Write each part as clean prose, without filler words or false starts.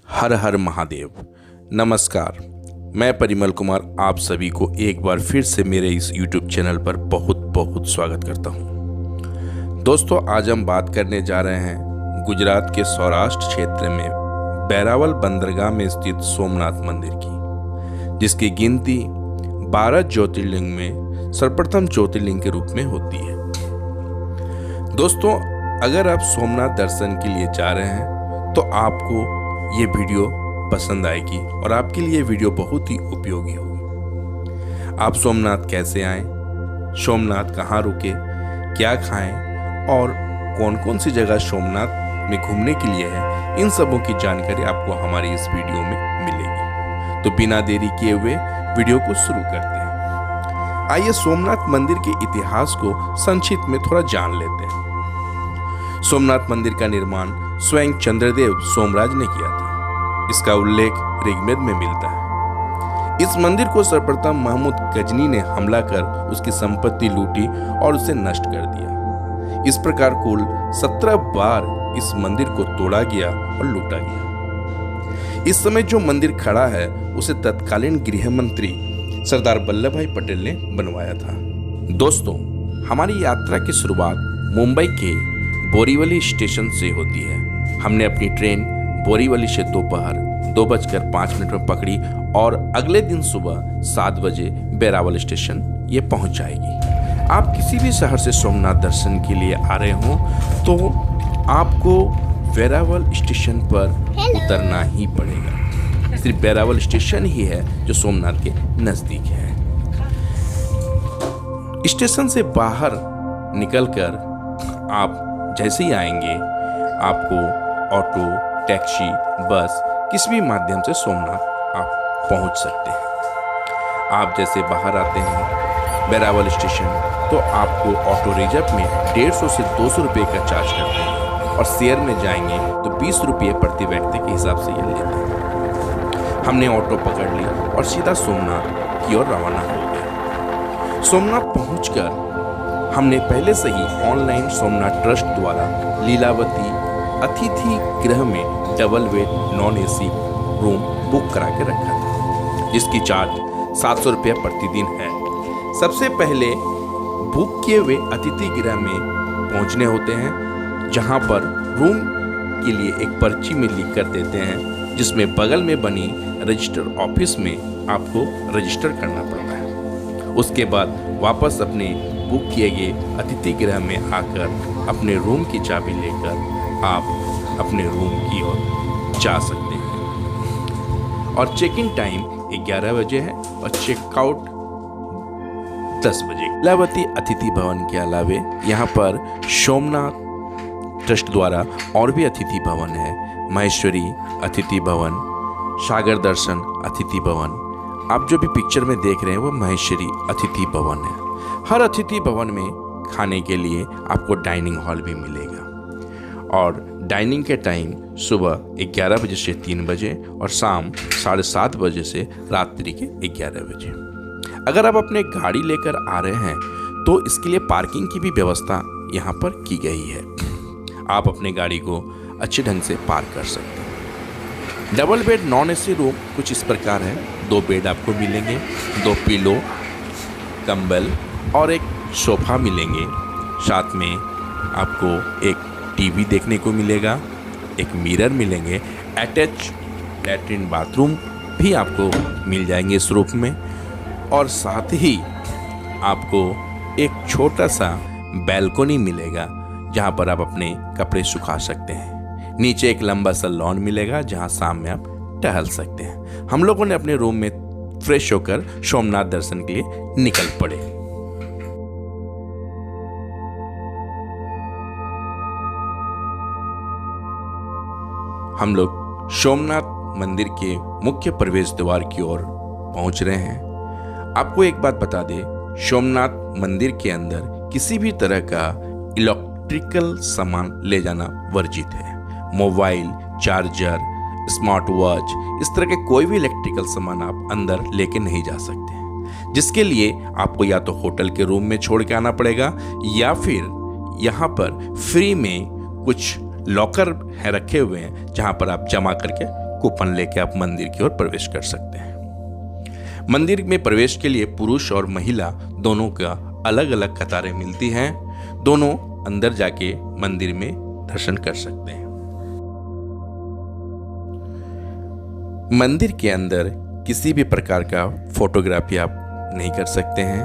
हर हर महादेव। नमस्कार, मैं परिमल कुमार आप सभी को एक बार फिर से मेरे इस YouTube चैनल पर बहुत बहुत स्वागत करता हूं। दोस्तों, आज हम बात करने जा रहे हैं गुजरात के सौराष्ट्र क्षेत्र में बैरावल बंदरगाह में स्थित सोमनाथ मंदिर की, जिसकी गिनती 12 ज्योतिर्लिंग में सर्वप्रथम ज्योतिर्लिंग के रूप में होती है। दोस्तों, अगर आप सोमनाथ दर्शन के लिए जा रहे हैं तो आपको ये वीडियो पसंद आएगी और आपके लिए वीडियो बहुत ही उपयोगी होगी। आप सोमनाथ कैसे आएं, सोमनाथ कहाँ रुके, क्या खाएं और कौन कौन सी जगह सोमनाथ में घूमने के लिए है, इन सबों की जानकारी आपको हमारी इस वीडियो में मिलेगी। तो बिना देरी किए हुए वीडियो को शुरू करते हैं। आइए सोमनाथ मंदिर के इतिहास को संक्षिप्त में थोड़ा जान लेते हैं। सोमनाथ मंदिर का निर्माण स्वयं चंद्रदेव सोमराज ने किया था। इसका उल्लेख ऋग्वेद में मिलता है। इस मंदिर को सर्वप्रथम महमूद गजनी ने हमला कर उसकी संपत्ति लूटी और उसे नष्ट कर दिया। इस प्रकार कुल 17 बार इस मंदिर को तोड़ा गया और लूटा गया। इस समय जो मंदिर खड़ा है उसे तत्कालीन गृह मंत्री सरदार वल्लभ भाई पटेल ने बनवाया था। दोस्तों, हमारी यात्रा की शुरुआत मुंबई के बोरीवली स्टेशन से होती है। हमने अपनी ट्रेन बोरीवली से दोपहर 2:05 में पकड़ी और अगले दिन सुबह 7 बजे बैरावल स्टेशन ये पहुंच जाएगी। आप किसी भी शहर से सोमनाथ दर्शन के लिए आ रहे हो तो आपको बैरावल स्टेशन पर उतरना ही पड़ेगा। सिर्फ बैरावल स्टेशन ही है जो सोमनाथ के नजदीक है। स्टेशन से बाहर निकलकर आप जैसे ही आएंगे आपको ऑटो, टैक्सी, बस किसी भी माध्यम से सोमनाथ आप पहुंच सकते हैं। आप जैसे बाहर आते हैं बैरावल स्टेशन तो आपको ऑटो रिजर्व में 150 से 200 रुपये का चार्ज करते हैं और शेयर में जाएंगे तो 20 रुपये प्रति व्यक्ति के हिसाब से ये लेते हैं। हमने ऑटो पकड़ ली और सीधा सोमनाथ की ओर रवाना हो गए। सोमनाथ पहुंचकर हमने पहले से ही ऑनलाइन सोमनाथ ट्रस्ट द्वारा लीलावती अतिथि गृह में double bed non AC room book करा के रखा था, जिसकी चार्ज 700 रुपये प्रतिदिन है। सबसे पहले बुक किए हुए अतिथि गृह में पहुंचने होते हैं, जहां पर रूम के लिए एक पर्ची में लिख कर देते हैं, जिसमें बगल में बनी रजिस्टर ऑफिस में आपको रजिस्टर करना पड़ता है। उसके बाद वापस अपने बुक किए गए अतिथि गृह में आकर अपने रूम की चाबी लेकर आप अपने रूम की ओर जा सकते हैं। और चेक इन टाइम 11 बजे है और चेकआउट 10 बजे। लीलावती अतिथि भवन के अलावे यहाँ पर सोमनाथ ट्रस्ट द्वारा और भी अतिथि भवन है। महेश्वरी अतिथि भवन, सागर दर्शन अतिथि भवन, आप जो भी पिक्चर में देख रहे हैं वो महेश्वरी अतिथि भवन है। हर अतिथि भवन में खाने के लिए आपको डाइनिंग हॉल भी मिलेगा और डाइनिंग के टाइम सुबह 11 बजे से 3 बजे और शाम 7:30 बजे से रात्रि के 11 बजे। अगर आप अपने गाड़ी लेकर आ रहे हैं तो इसके लिए पार्किंग की भी व्यवस्था यहाँ पर की गई है। आप अपने गाड़ी को अच्छे ढंग से पार्क कर सकते हैं। Double bed non AC room कुछ इस प्रकार है। 2 बेड आपको मिलेंगे, 2 पिलो, कंबल और एक सोफा मिलेंगे। साथ में आपको एक टीवी देखने को मिलेगा, एक मिरर मिलेंगे, अटैच लैट्रिन बाथरूम भी आपको मिल जाएंगे इस रूम में और साथ ही आपको एक छोटा सा बैल्कनी मिलेगा जहां पर आप अपने कपड़े सुखा सकते हैं। नीचे एक लंबा सा लॉन मिलेगा जहां शाम में आप टहल सकते हैं। हम लोगों ने अपने रूम में फ्रेश होकर सोमनाथ दर्शन के लिए निकल पड़े। हम लोग सोमनाथ मंदिर के मुख्य प्रवेश द्वार की ओर पहुंच रहे हैं। आपको एक बात बता दें, सोमनाथ मंदिर के अंदर किसी भी तरह का इलेक्ट्रिकल सामान ले जाना वर्जित है। मोबाइल, चार्जर, स्मार्ट वॉच, इस तरह के कोई भी इलेक्ट्रिकल सामान आप अंदर लेके नहीं जा सकते, जिसके लिए आपको या तो होटल के रूम में छोड़ के आना पड़ेगा या फिर यहाँ पर फ्री में कुछ लॉकर है रखे हुए हैं जहां पर आप जमा करके कूपन लेके आप मंदिर की ओर प्रवेश कर सकते हैं। मंदिर में प्रवेश के लिए पुरुष और महिला दोनों का अलग अलग कतारें मिलती हैं। दोनों अंदर जाके मंदिर में दर्शन कर सकते हैं। मंदिर के अंदर किसी भी प्रकार का फोटोग्राफी आप नहीं कर सकते हैं।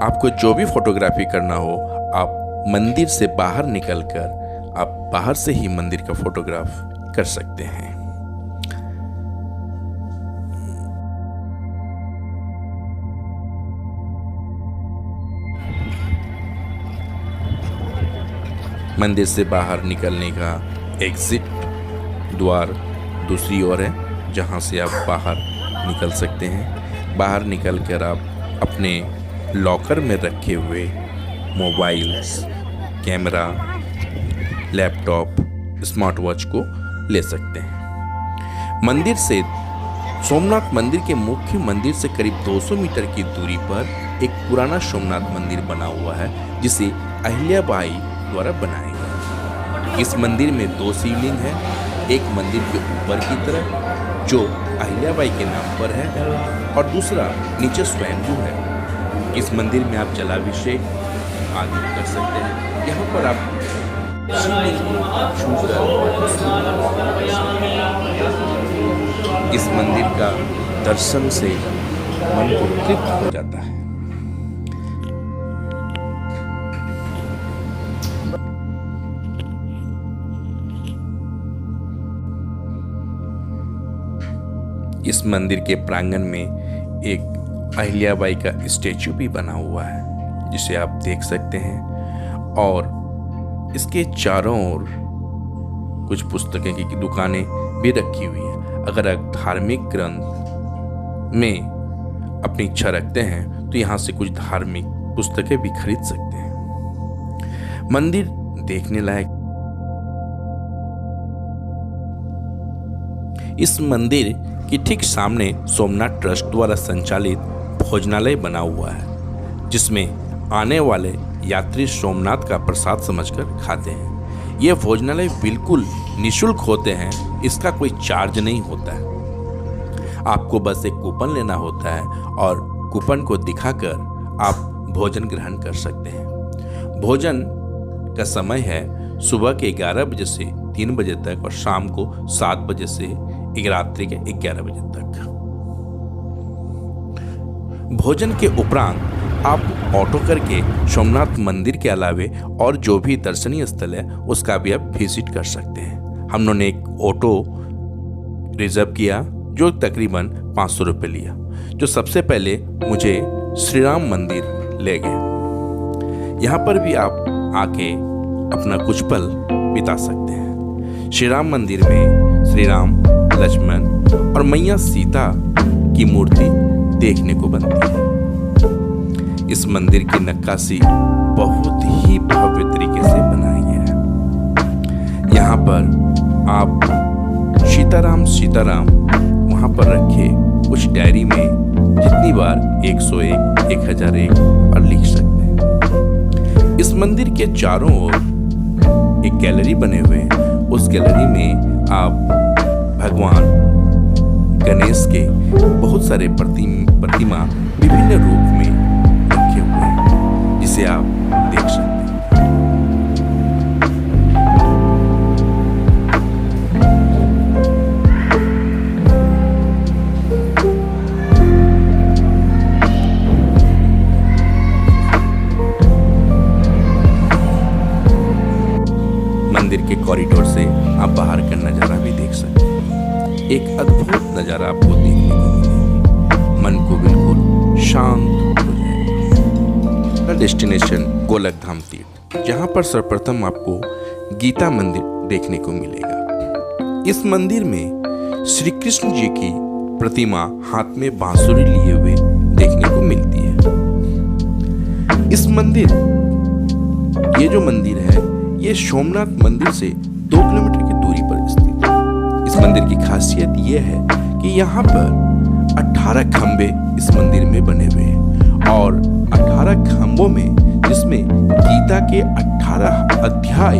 आपको जो भी फोटोग्राफी करना हो आप मंदिर से बाहर निकलकर आप बाहर से ही मंदिर का फोटोग्राफ कर सकते हैं। मंदिर से बाहर निकलने का एग्जिट द्वार दूसरी ओर है, जहां से आप बाहर निकल सकते हैं। बाहर निकलकर आप अपने लॉकर में रखे हुए mobiles, camera, laptop, smart watch को ले सकते हैं। मंदिर से सोमनाथ मंदिर के मुख्य मंदिर से करीब 200 मीटर की दूरी पर एक पुराना सोमनाथ मंदिर बना हुआ है, जिसे अहिल्याबाई द्वारा बनाया गया। इस मंदिर में 2 शिवलिंग है, एक मंदिर के ऊपर की तरफ जो अहिल्याबाई के नाम पर है और दूसरा नीचे स्वयंभू है। इस मंदिर में आप जलाभिषेक आदि कर सकते हैं। यहाँ पर आप शिवलिंग को छूकर इस मंदिर का दर्शन से मन को तृप्त हो जाता है। इस मंदिर के प्रांगण में एक अहिल्याबाई का स्टैचू भी बना हुआ है, जिसे आप देख सकते हैं। और इसके चारों ओर कुछ पुस्तकें की दुकानें भी रखी हुई हैं। अगर आप धार्मिक ग्रंथ में अपनी इच्छा रखते हैं तो यहाँ से कुछ धार्मिक पुस्तकें भी खरीद सकते हैं। मंदिर देखने लायक। इस मंदिर कि ठीक सामने सोमनाथ ट्रस्ट द्वारा संचालित भोजनालय बना हुआ है, जिसमें आने वाले यात्री सोमनाथ का प्रसाद समझकर खाते हैं। ये भोजनालय बिल्कुल निःशुल्क होते हैं, इसका कोई चार्ज नहीं होता है। आपको बस एक कूपन लेना होता है और कूपन को दिखाकर आप भोजन ग्रहण कर सकते हैं। भोजन का समय है सुबह के 11 बजे से 3 बजे तक और शाम को 7 बजे से रात्रि के 11 बजे तक। भोजन के उपरांत आप ऑटो करके सोमनाथ मंदिर के अलावे और जो भी दर्शनीय स्थल है उसका भी आप विजिट कर सकते हैं। हम लोगों ने एक ऑटो रिजर्व किया जो तकरीबन 500 रुपये लिया, जो सबसे पहले मुझे श्री राम मंदिर ले गए। यहाँ पर भी आप आके अपना कुछ पल बिता सकते हैं। श्री राम मंदिर में श्री राम, लक्ष्मण और मैया सीता की मूर्ति देखने को बनती है। इस मंदिर की नक्काशी बहुत ही भव्य तरीके से बनाई है। यहाँ पर आप सीताराम सीताराम वहाँ पर रखे कुछ डायरी में जितनी बार 101, 1001 और लिख सकते हैं। इस मंदिर के चारों ओर एक गैलरी बने हुए हैं। उस गैलरी में आप भगवान गणेश के बहुत सारे प्रतिमा विभिन्न रूप में रखे हुए हैं, जिसे आप देख सकते हैं। मंदिर के कॉरिडोर से आप बाहर का नजारा भी देख सकते हैं। एक अद्भुत नजारा आपको देखने को मिलेगा, मन को बिल्कुल शांत हो जाएगा। डेस्टिनेशन गोलकधाम तीर्थ, जहाँ पर सर्वप्रथम आपको गीता मंदिर देखने को मिलेगा। इस मंदिर में श्री कृष्ण जी की प्रतिमा हाथ में बांसुरी लिए हुए देखने को मिलती है। इस मंदिर, ये जो मंदिर है ये सोमनाथ मंदिर से 2 किलोमीटर की दूरी पर स्थित है। इस मंदिर की खासियत यह है कि यहाँ पर 18 खंबे इस मंदिर में बने हुए हैं और 18 खंबों में, जिसमें गीता के 18 अध्याय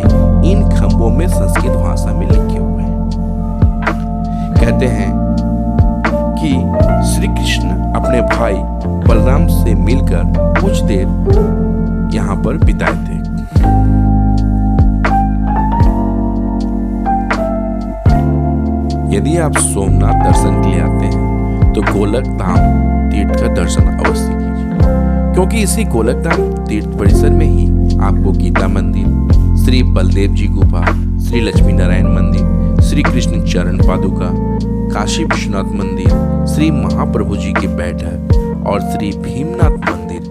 इन खंबों में संस्कृत भाषा में लिखे हुए हैं। कहते हैं कि श्री कृष्ण अपने भाई बलराम से मिलकर कुछ देर यहाँ पर बिताए थे। यदि आप सोमनाथ दर्शन के लिए आते हैं तो गोलक धाम तीर्थ का दर्शन अवश्य कीजिए, क्योंकि इसी गोलक धाम तीर्थ परिसर में ही आपको गीता मंदिर, श्री बलदेव जी गुफा, श्री लक्ष्मी नारायण मंदिर, श्री कृष्ण चरण पादुका, काशी विश्वनाथ मंदिर, श्री महाप्रभु जी की बैठक और श्री भीमनाथ मंदिर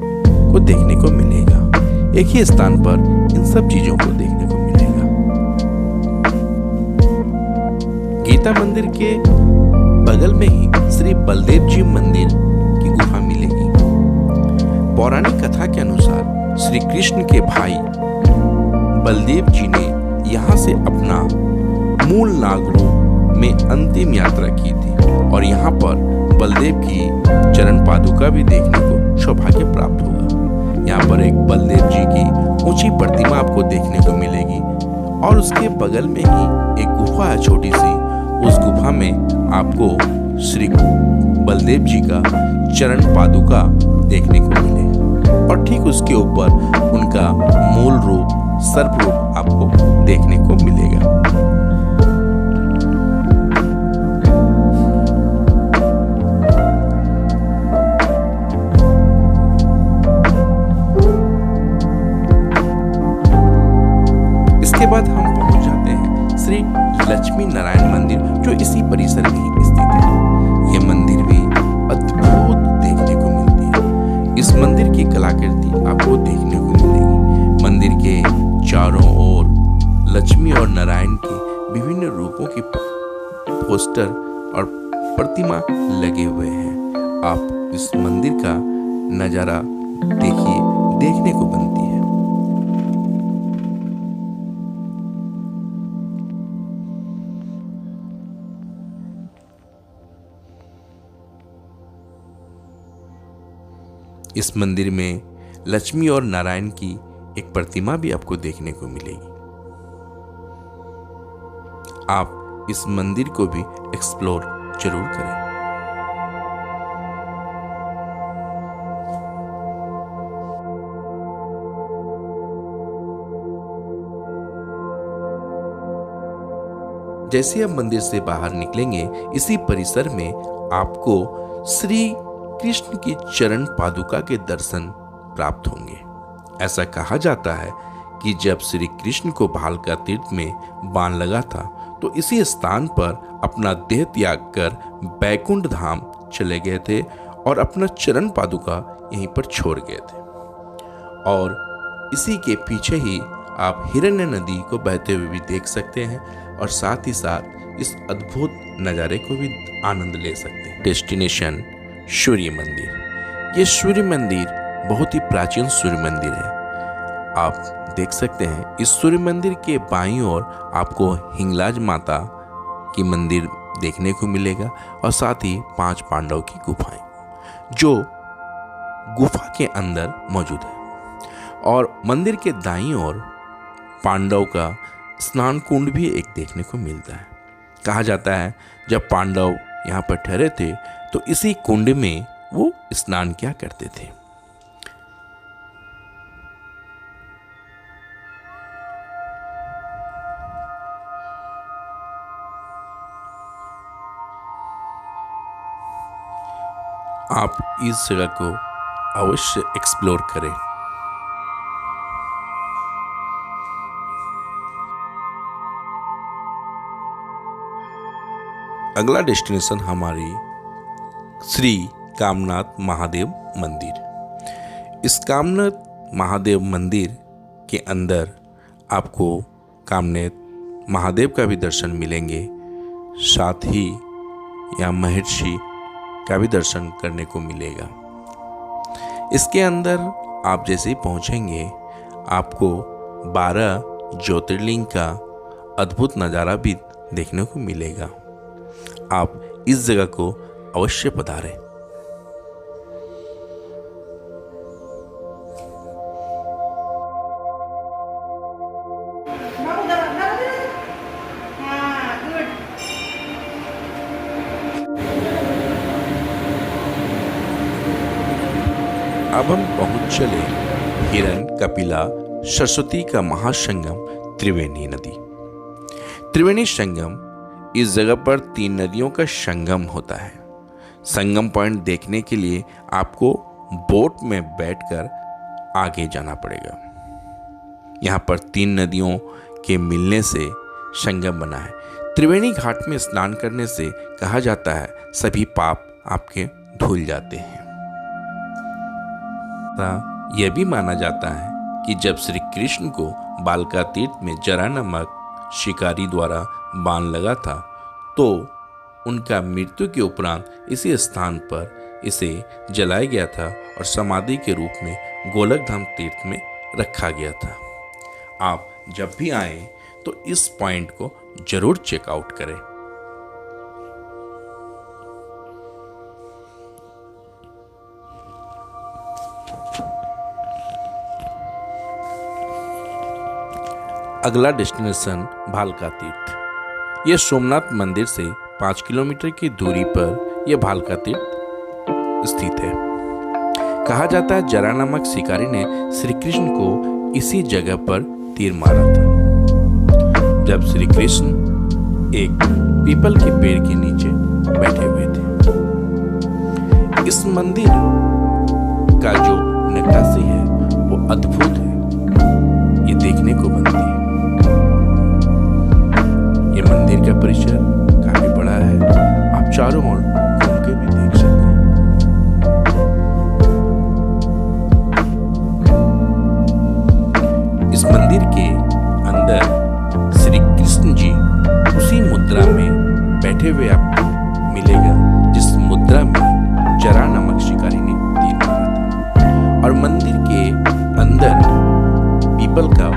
को देखने को मिलेगा। एक ही स्थान पर इन सब चीजों को देखने को मिलेगा। गीता मंदिर के बगल में ही श्री बलदेव जी मंदिर की गुफा मिलेगी। पौराणिक कथा के अनुसार श्री कृष्ण के भाई बलदेव जी ने यहाँ से अपना मूल नागरू में अंतिम यात्रा की थी और यहाँ पर बलदेव की चरण पादुका भी देखने को सौभाग्य प्राप्त होगा। यहाँ पर एक बलदेव जी की ऊंची प्रतिमा आपको देखने को मिलेगी और उसके बगल में ही एक गुफा है छोटी सी। उस गुफा में आपको श्री बलदेव जी का चरण पादुका देखने को मिलेगा और ठीक उसके ऊपर उनका मूल रूप सर्प रूप आपको देखने को मिलेगा। इसके बाद हम पहुंच जाते हैं श्री लक्ष्मी नारायण मंदिर, जो इसी परिसर में ही स्थित है। यह मंदिर भी अद्भुत देखने को मिलती है। इस मंदिर की कलाकृति आपको देखने को मिलेगी। मंदिर के चारों ओर लक्ष्मी और नारायण के विभिन्न रूपों की पोस्टर और प्रतिमा लगे हुए हैं। आप इस मंदिर का नजारा देखिए, देखने को बनती है। इस मंदिर में लक्ष्मी और नारायण की एक प्रतिमा भी आपको देखने को मिलेगी। आप इस मंदिर को भी एक्सप्लोर जरूर करें। जैसे आप मंदिर से बाहर निकलेंगे, इसी परिसर में आपको श्री कृष्ण की चरण पादुका के दर्शन प्राप्त होंगे। ऐसा कहा जाता है कि जब श्री कृष्ण को भालका तीर्थ में बाण लगा था तो इसी स्थान पर अपना देह त्याग कर बैकुंठ धाम चले गए थे और अपना चरण पादुका यहीं पर छोड़ गए थे। और इसी के पीछे ही आप हिरण्य नदी को बहते हुए भी देख सकते हैं और साथ ही साथ इस अद्भुत नज़ारे को भी आनंद ले सकते हैं। डेस्टिनेशन सूर्य मंदिर। ये सूर्य मंदिर बहुत ही प्राचीन सूर्य मंदिर है। आप देख सकते हैं इस सूर्य मंदिर के बाईं ओर आपको हिंगलाज माता की मंदिर देखने को मिलेगा और साथ ही 5 पांडव की गुफाएं जो गुफा के अंदर मौजूद है। और मंदिर के दाईं ओर पांडव का स्नान कुंड भी एक देखने को मिलता है। कहा जाता है जब पांडव यहाँ पर ठहरे थे तो इसी कुंड में वो स्नान किया करते थे। आप इस जगह को अवश्य एक्सप्लोर करें। अगला डेस्टिनेशन हमारी श्री कामनाथ महादेव मंदिर। इस कामनाथ महादेव मंदिर के अंदर आपको कामनाथ महादेव का भी दर्शन मिलेंगे, साथ ही यहाँ महर्षि का भी दर्शन करने को मिलेगा। इसके अंदर आप जैसे ही पहुँचेंगे आपको 12 ज्योतिर्लिंग का अद्भुत नज़ारा भी देखने को मिलेगा। आप इस जगह को अवश्य पधारें। अब हम पहुंच चले हिरन कपिला सरस्वती का महासंगम त्रिवेणी नदी। त्रिवेणी संगम, इस जगह पर 3 नदियों का संगम होता है। संगम पॉइंट देखने के लिए आपको बोट में बैठकर आगे जाना पड़ेगा। यहाँ पर 3 नदियों के मिलने से संगम बना है। त्रिवेणी घाट में स्नान करने से कहा जाता है सभी पाप आपके धुल जाते हैं। यह भी माना जाता है कि जब श्री कृष्ण को बालका तीर्थ में जरा नामक शिकारी द्वारा बाण लगा था तो उनका मृत्यु के उपरांत इसी स्थान पर इसे जलाया गया था और समाधि के रूप में गोलक धाम तीर्थ में रखा गया था। आप जब भी आएं तो इस पॉइंट को जरूर चेकआउट करें। अगला डेस्टिनेशन भालका तीर्थ। यह सोमनाथ मंदिर से 5 किलोमीटर की दूरी पर यह भालका तीर्थ स्थित है। कहा जाता है जरा नामक शिकारी ने श्री कृष्ण को इसी जगह पर तीर मारा था जब श्री कृष्ण एक पीपल के पेड़ के नीचे बैठे हुए थे। इस मंदिर का जो नक्काशी है वो अद्भुत है, ये देखने को बनती है। ये मंदिर का परिसर काफी बड़ा है, आप चारों ओर घूम के भी देख सकते हैं। इस मंदिर के अंदर श्री कृष्ण जी उसी मुद्रा में बैठे हुए आपको मिलेगा जिस मुद्रा में जरा नामक शिकारी ने तीर मारा था। और मंदिर के अंदर पीपल का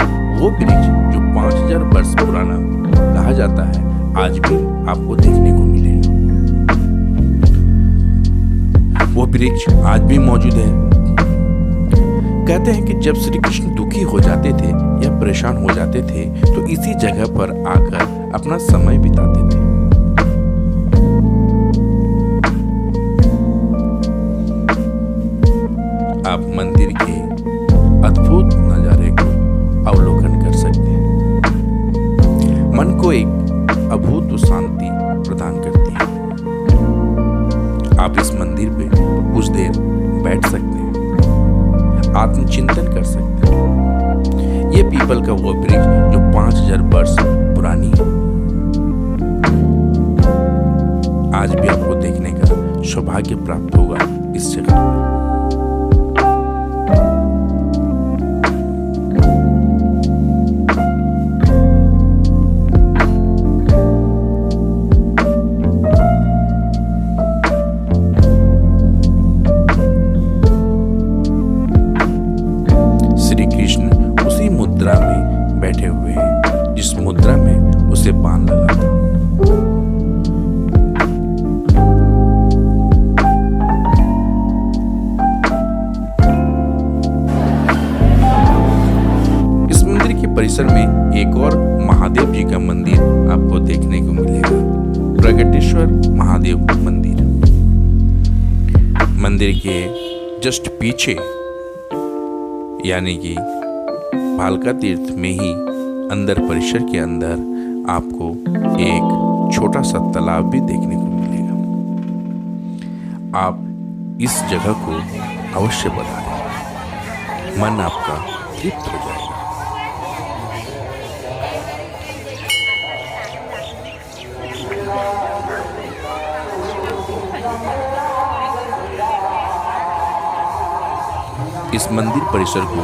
वो वृक्ष जो 5000 वर्ष पुराना कहा जाता है आज भी आपको देखने को मिलेगा। वो वृक्ष आज भी मौजूद है। कहते हैं कि जब श्री कृष्ण दुखी हो जाते थे या परेशान हो जाते थे तो इसी जगह पर आकर अपना समय बिताते थे। आप मंदिर के अद्भुत नजारे को अवलोकन कर सकते हैं। मन को एक अभूत शांति प्रदान करती है। आप इस मंदिर पे कुछ देर बैठ सकते हैं, आत्मचिंतन कर सकते हैं। ये पीपल का वो वृक्ष जो 5000 वर्ष पुरानी है, आज भी आपको देखने का सौभाग्य प्राप्त होगा इस जगह पर। में बैठे हुए हैं जिस मुद्रा में उसे बाण लगा था। इस मंदिर के परिसर में एक और महादेव जी का मंदिर आपको देखने को मिलेगा, प्रगटेश्वर महादेव मंदिर। मंदिर के जस्ट पीछे यानी कि भालका तीर्थ में ही अंदर परिसर के अंदर आपको एक छोटा सा तालाब भी देखने को मिलेगा। आप इस जगह को अवश्य बताएं, मन आपका तृप्त हो जाएगा। इस मंदिर परिसर को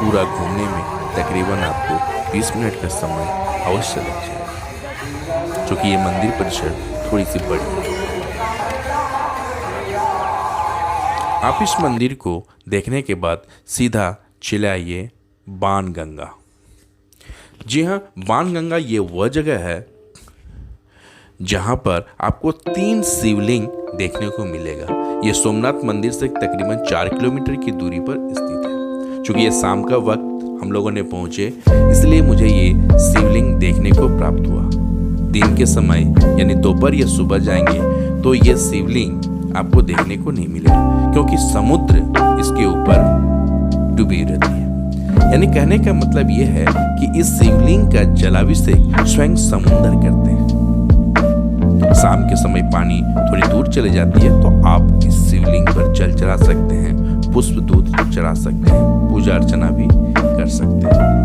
पूरा घूमने में तकरीबन आपको 20 मिनट का समय अवश्य लग जाएगा, क्योंकि ये मंदिर परिसर थोड़ी सी बड़ी है। आप इस मंदिर को देखने के बाद सीधा चले आइए बाणगंगा। जी हाँ, बाणगंगा ये वह जगह है जहाँ पर आपको 3 शिवलिंग देखने को मिलेगा। ये सोमनाथ मंदिर से तकरीबन 4 किलोमीटर की दूरी पर स्थित है। चूँकि ये शाम का वक्त हम लोगों ने पहुँचे, इसलिए मुझे ये शिवलिंग देखने को प्राप्त हुआ। दिन के समय यानी दोपहर या सुबह जाएंगे तो ये शिवलिंग आपको देखने को नहीं मिलेगा, क्योंकि समुद्र इसके ऊपर डूबी रहती है। यानी कहने का मतलब यह है कि इस शिवलिंग का जलाभिषेक स्वयं समुद्र करते हैं। शाम के समय पानी थोड़ी दूर चले जाती है तो आप इस शिवलिंग पर जल चढ़ा सकते हैं, पुष्प दूध चढ़ा सकते हैं, पूजा अर्चना भी कर सकते हैं।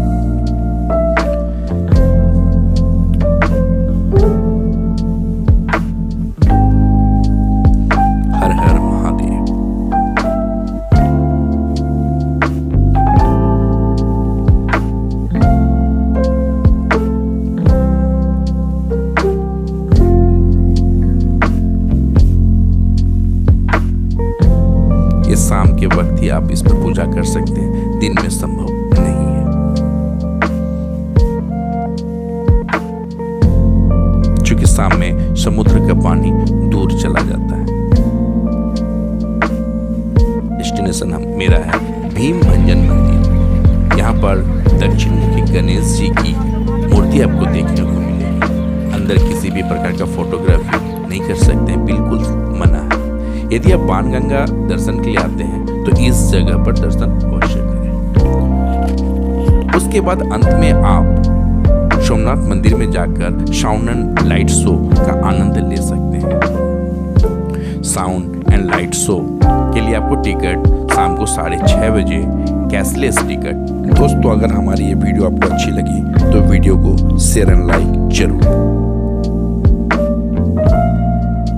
हर हर महादेव। ये शाम के वक्त ही आप इस पर पूजा कर सकते हैं, दिन में संभव नहीं है। क्योंकि शाम में समुद्र का पानी दूर चला जाता है। डेस्टिनेशन मेरा है भीम भंजन मंदिर। यहाँ पर दक्षिण मुखी गणेश जी की मूर्ति आपको देखने को मिलेगी। अंदर किसी भी प्रकार का फोटोग्राफी नहीं कर सकते हैं, बिल्कुल मना है। यदि आप बाणगंगा दर्शन के लिए आते हैं तो इस जगह पर दर्शन अवश्य करें। उसके बाद अंत में आप सोमनाथ मंदिर में जाकर साउंड एंड लाइट शो का आनंद ले सकते हैं। साउंड एंड लाइट शो के लिए आपको टिकट शाम को 6:30 बजे कैशलेस टिकट। दोस्तों, अगर हमारी ये वीडियो आपको अच्छी लगी तो वीडियो को शेयर एंड लाइक जरूर।